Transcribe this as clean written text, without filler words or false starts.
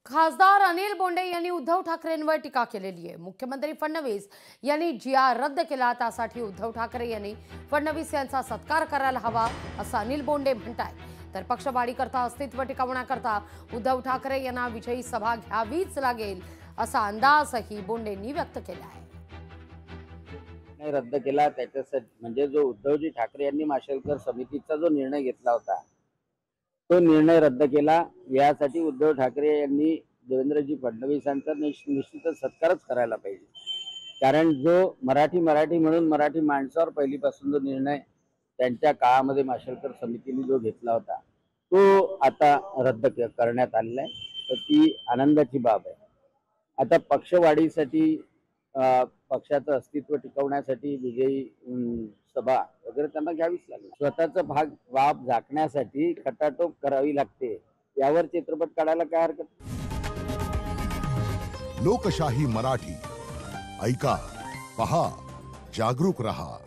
खासदार अनिल बोंडे यांनी उद्धव ठाकरेंवर टीका केलेली आहे। मुख्यमंत्री फडणवीस यांनी जी.आर रद्द केला त्यासाठी उद्धव ठाकरे यांनी फडणवीस यांचा सत्कार करायला हवा असं अनिल बोंडे म्हणतात। तर पक्षवाढीकरता अस्तित्व टिकवण्याकरता उद्धव ठाकरे यांना विजयी सभा घ्यावीच लागेल असा अंदाजही बोंडेंनी व्यक्त केला आहे। रद्द केला त्याच्यासाठी म्हणजे जो उद्धवजी ठाकरे यांनी माशेलकर समितीचा जो निर्णय घेतला होता तो निर्णय रद्द केला। यासाठी उद्धव ठाकरे यांनी देवेंद्रजी फडणवीसांचा निश्चितच सत्कारच करायला पाहिजे, कारण जो मराठी म्हणून मराठी माणसावर पहिलीपासून जो निर्णय त्यांच्या काळामध्ये माशेलकर समितीने जो घेतला होता तो आता रद्द करण्यात आलेला आहे, तर ती आनंदाची बाब आहे। आता पक्षवाढीसाठी पक्षाचं अस्तित्व टिकवण्यासाठी विजयी सभा वगैरे त्यांना घ्यावीच लागेल। स्वतःचं वाप झाकण्यासाठी खटाटोप करावी लागते, यावर चित्रपट काढायला काय हरकत। लोकशाही मराठी ऐका, पहा, जागरूक रहा।